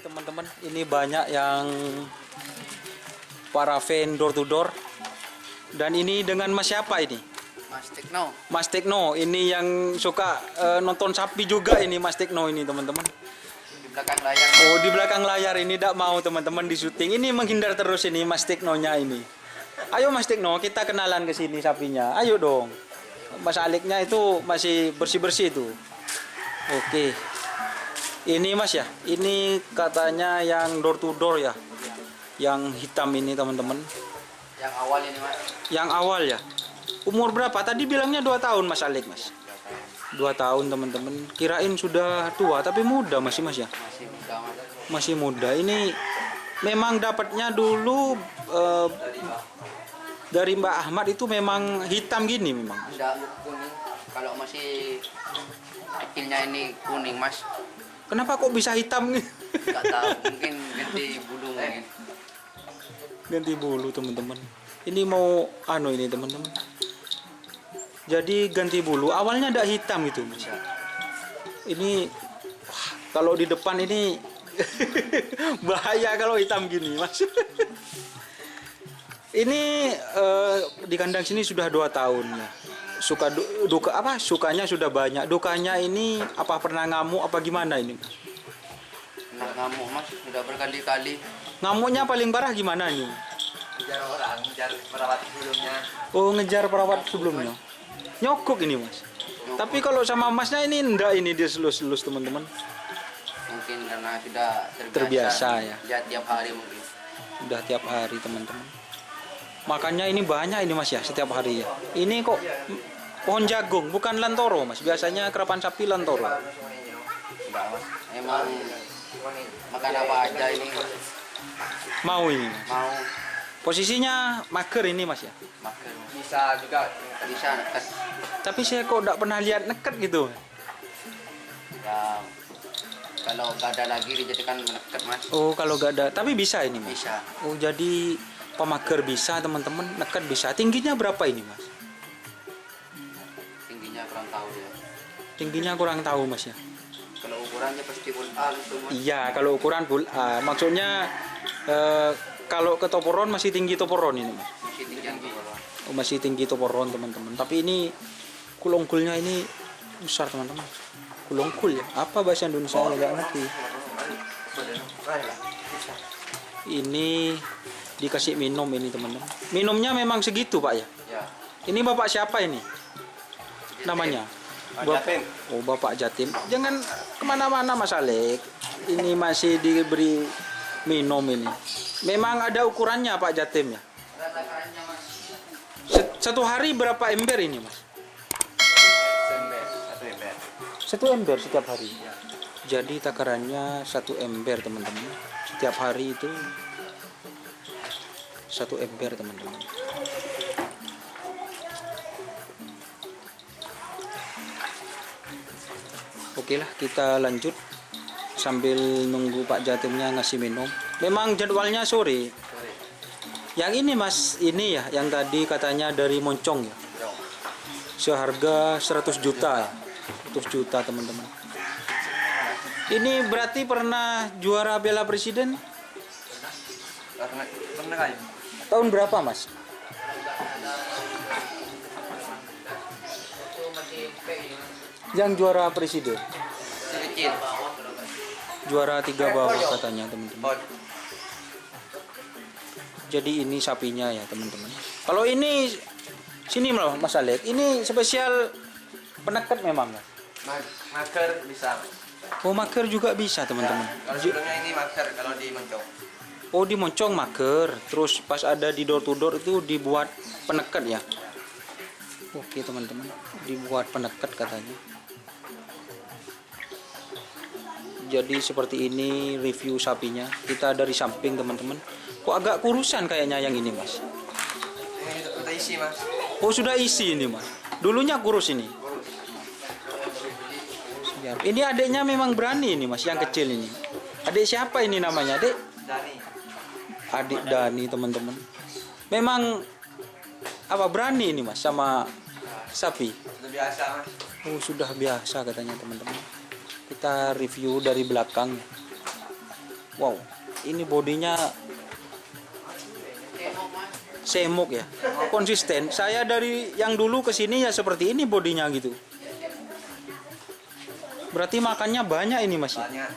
Teman-teman, ini banyak yang parafen door to door. Dan ini dengan Mas siapa ini? Mas Tekno. Mas Tekno, ini yang suka nonton sapi juga ini Mas Tekno ini teman-teman. Di belakang layar. Oh, di belakang layar ini tidak mau teman-teman di syuting. Ini menghindar terus ini Mas Teknonya ini. Ayo Mas Tekno, kita kenalan ke sini sapinya. Ayo dong. Mas Aliknya itu masih bersih-bersih itu. Oke. Ini Mas ya, ini katanya yang door to door ya, yang hitam ini teman-teman. Yang awal ini Mas. Yang awal ya. Umur berapa? Tadi bilangnya 2 tahun Mas Alik Mas. 2 tahun teman-teman. Kirain sudah tua tapi muda masih Mas ya. Masih muda Mas. Masih muda. Ini memang dapatnya dulu dari Mbak Ahmad itu memang hitam gini memang. Tidak kuning. Kalau masih kecilnya ini kuning Mas. Kenapa kok bisa hitam nih? Enggak tahu, mungkin ganti bulu mungkin. Ganti bulu teman-teman. Ini mau ini teman-teman. Jadi ganti bulu. Awalnya ada hitam gitu Mas. Ini kalau di depan ini bahaya kalau hitam gini Mas. Ini di kandang sini sudah 2 tahun ya. Sukanya sudah banyak, dukanya ini apa pernah ngamuk apa gimana ini? Kena ngamuk Mas, sudah berkali-kali. Ngamuknya paling parah gimana nih? Ngejar orang, ngejar perawat sebelumnya. Oh, ngejar perawat sebelumnya. Nyokok ini Mas. Tapi kalau sama Masnya ini enggak, ini dia selus-selus teman-teman. Mungkin karena sudah Terbiasa ya. Lihat tiap hari mungkin. Udah tiap hari teman-teman. Makanya ini banyak ini Mas ya setiap hari ya. Ini kok pohon jagung bukan lantoro Mas. Biasanya kerapan sapi lantoro. Enggak Mas. Emang makan apa aja ini. Mau ini Mas. Mau Posisinya mager ini Mas ya. makan. Bisa juga bisa nekat. Tapi saya kok enggak pernah lihat neket gitu. Ya kalau nggak ada lagi dijadikan meneket Mas. Oh, kalau enggak ada. Tapi bisa ini Mas. Bisa. Oh, jadi pemager bisa teman-teman, neket bisa. Tingginya berapa ini Mas? Tingginya kurang tahu ya. Tingginya kurang tahu Mas ya. Kalau ukurannya pasti full A gitu Mas. Iya, kalau ukuran full A. Maksudnya kalau ke toporon masih tinggi toporon ini Mas. Masih tinggi yang bawah. Oh, masih tinggi toporon teman-teman. Tapi ini kulongkulnya ini besar teman-teman. Kulongkul ya. Apa bahasa Indonesia nggak ngerti. Ini dikasih minum ini teman-teman. Minumnya memang segitu Pak ya. Ya. Ini Bapak siapa ini? Namanya? Jatim. Oh, Bapak Jatim. Jangan kemana-mana Mas Alek. Ini masih diberi minum ini. Memang ada ukurannya Pak Jatim ya. Satu hari berapa ember ini Mas? Satu ember setiap hari. Jadi takarannya 1 ember teman-teman. Setiap hari itu 1 ember teman-teman. Oke lah, kita lanjut sambil nunggu Pak Jatimnya ngasih minum. Memang jadwalnya sore. Yang ini Mas, ini ya yang tadi katanya dari Moncong ya. Seharga 100 juta ya. 100 juta teman-teman. Ini berarti pernah juara Piala Presiden? Pernah Mana kayu? Tahun berapa mas? Yang juara presiden, Kecil. juara 3 bawah katanya teman-teman. Jadi ini sapinya ya teman-teman. Kalau ini sini malah Mas Alek, ini spesial penekat memang Mas. Maker bisa. Oh maker juga bisa teman-teman. Kalau sebelumnya ini maker kalau di Moncong. Oh di Moncong maker, terus pas ada di door to door itu dibuat penekat ya. Oke teman-teman, dibuat penekat katanya. Jadi seperti ini review sapinya. Kita dari samping teman-teman. Kok agak kurusan kayaknya yang ini mas. Ini udah isi mas. Oh sudah isi ini mas. Dulunya kurus ini. Siap. Ini adiknya memang berani ini mas, yang kecil ini. Adik siapa ini namanya adik? Dani. Adik Dani teman-teman. Memang apa berani ini mas sama sapi? Sudah biasa mas. Oh sudah biasa katanya teman-teman. Kita review dari belakang. Wow, ini bodinya semok ya, konsisten. Saya dari yang dulu ke sini ya seperti ini bodinya gitu. Berarti makannya banyak ini mas. Banyak.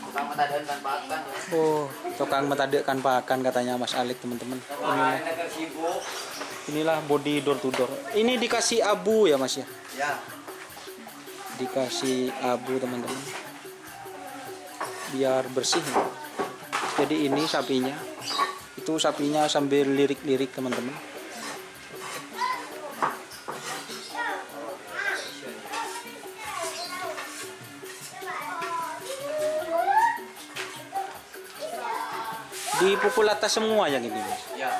Tukang metadon kan pakan. Oh, tukang metadek kan pakan katanya Mas Alik teman-teman. Inilah body door to door. Ini dikasih abu ya mas ya. Ya. Dikasih abu teman-teman. Biar bersih. Jadi ini sapinya. Itu sapinya sambil lirik-lirik teman-teman. Dipukul atas semua yang ini mas. Ya.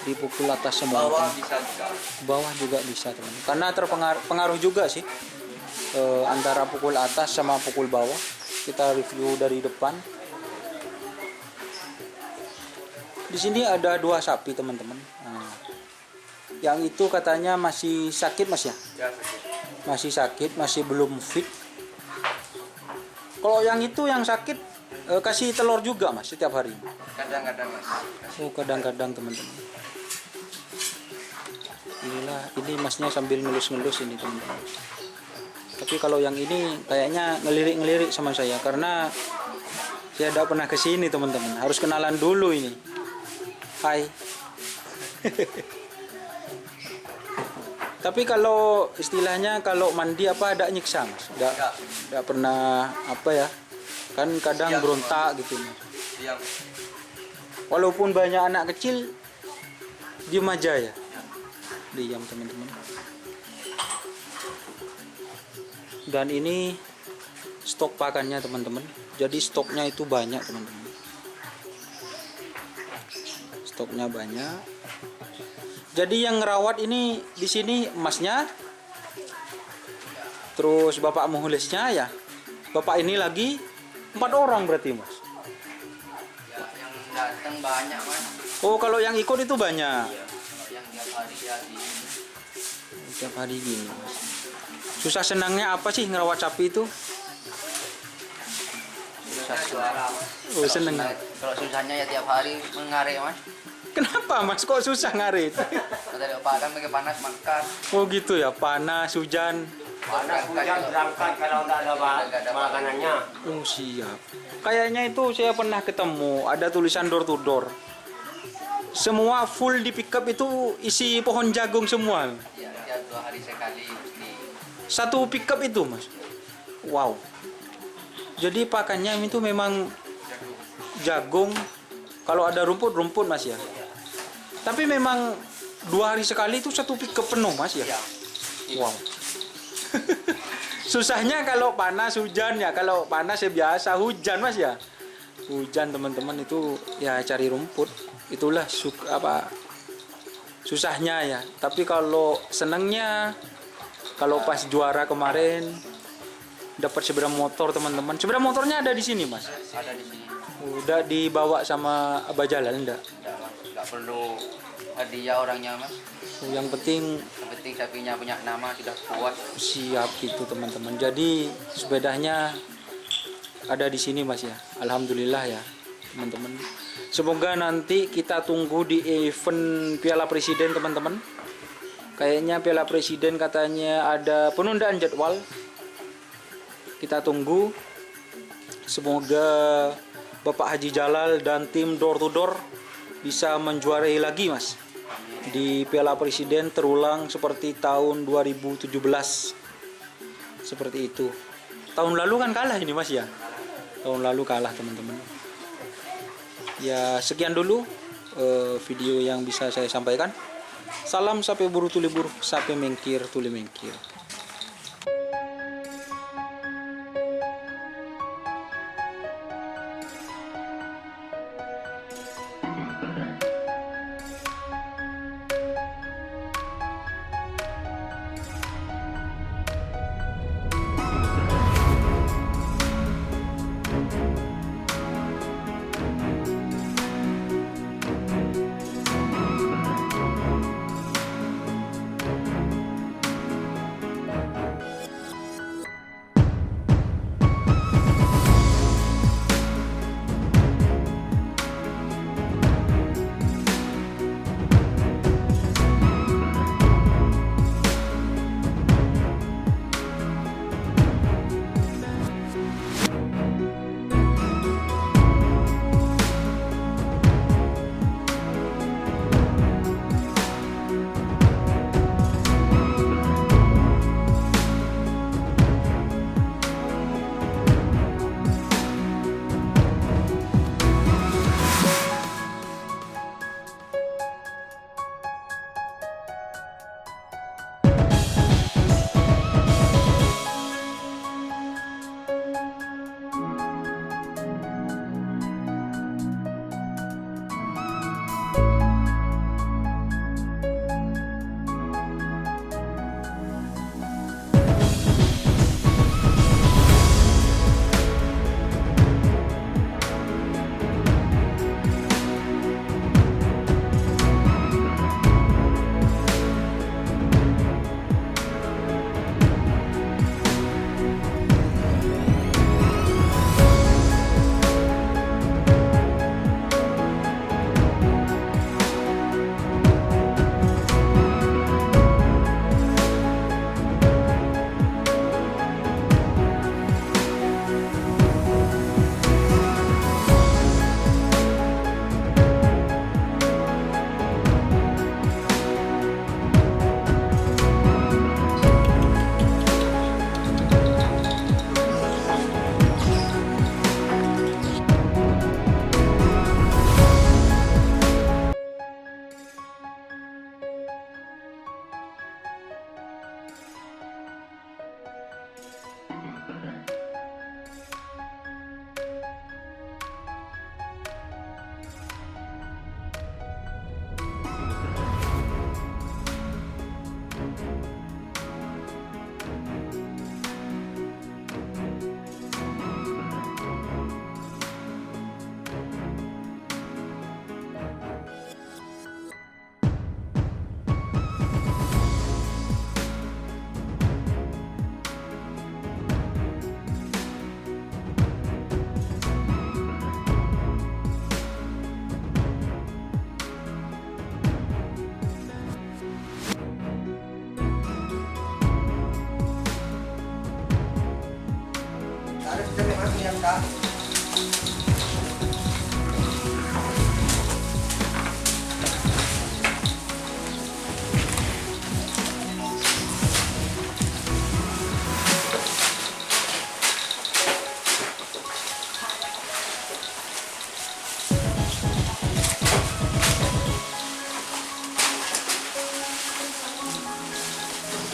Dipukul atas semua. Bawah bisa juga. Bawah juga bisa teman-teman. Karena terpengaruh juga sih antara pukul atas sama pukul bawah. Kita review dari depan. Di sini ada 2 sapi teman-teman. Nah, yang itu katanya masih sakit mas ya? Ya sakit. Masih sakit, masih belum fit. Kalau yang itu yang sakit kasih telur juga mas setiap hari. Kadang-kadang mas. Oh kadang-kadang teman-teman. Inilah, ini masnya sambil ngelus-ngelus ini teman-teman. Tapi kalau yang ini kayaknya ngelirik-ngelirik sama saya karena saya tidak pernah ke sini teman-teman. Harus kenalan dulu ini. Hai. Tapi kalau istilahnya kalau mandi apa ada nyiksa mas? Tidak pernah apa ya? Kan kadang Diam, berontak gitu mas. Diam. Walaupun banyak anak kecil, diem aja ya. Diam teman-teman. Dan ini stok pakannya teman-teman. Jadi stoknya itu banyak teman-teman. Stoknya banyak. Jadi yang ngerawat ini di sini emasnya, terus bapak muhulisnya ya. Bapak ini lagi 4 orang berarti mas. Ya, yang datang banyak mas. Oh kalau yang ikut itu banyak. Yang tiap hari ya di Tiap hari gini mas. Susah senangnya apa sih ngerawat sapi itu? susah suara. Oh seneng. Kalau susahnya ya tiap hari mengarik mas. Kenapa mas kok susah ngarit? Kita tidak pakan pakai panas makan. Oh gitu ya, panas, hujan. Panas hujan berangkat kalau nggak ada makanannya. Oh siap. Kayaknya itu saya pernah ketemu ada tulisan door to door. Semua full di pickup itu isi pohon jagung semua. Ya, tiap 2 hari sekali di Satu pickup itu mas. Wow. Jadi pakannya itu memang jagung. Kalau ada rumput mas ya. Tapi memang 2 hari sekali itu satu pickup penuh mas ya. Wow. Susahnya kalau panas hujan ya. Kalau panas ya biasa hujan mas ya. Hujan teman-teman itu ya cari rumput. Itulah susahnya ya. Tapi kalau senengnya kalau pas juara kemarin dapat sepeda motor teman-teman. Sepeda motornya ada di sini mas. ada di sini. Udah dibawa sama Abah Jalan enggak? Nggak perlu hadiah orangnya mas. Yang penting Yang penting sapinya punya nama sudah puas. siap gitu teman-teman. Jadi sepedanya ada di sini mas ya. Alhamdulillah ya teman-teman. Semoga nanti kita tunggu di event Piala Presiden teman-teman. Kayaknya Piala Presiden katanya ada penundaan jadwal. Kita tunggu. Semoga Bapak Haji Jalal dan tim door to door bisa menjuarai lagi Mas. Di Piala Presiden terulang seperti tahun 2017. Seperti itu. Tahun lalu kan kalah ini Mas ya. Tahun lalu kalah teman-teman. Ya sekian dulu video yang bisa saya sampaikan. Salam sape buru tuli buru, sape mengkir tuli mengkir.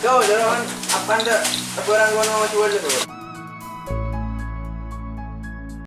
Kau jangan apa anda teguran gua mau coba dulu.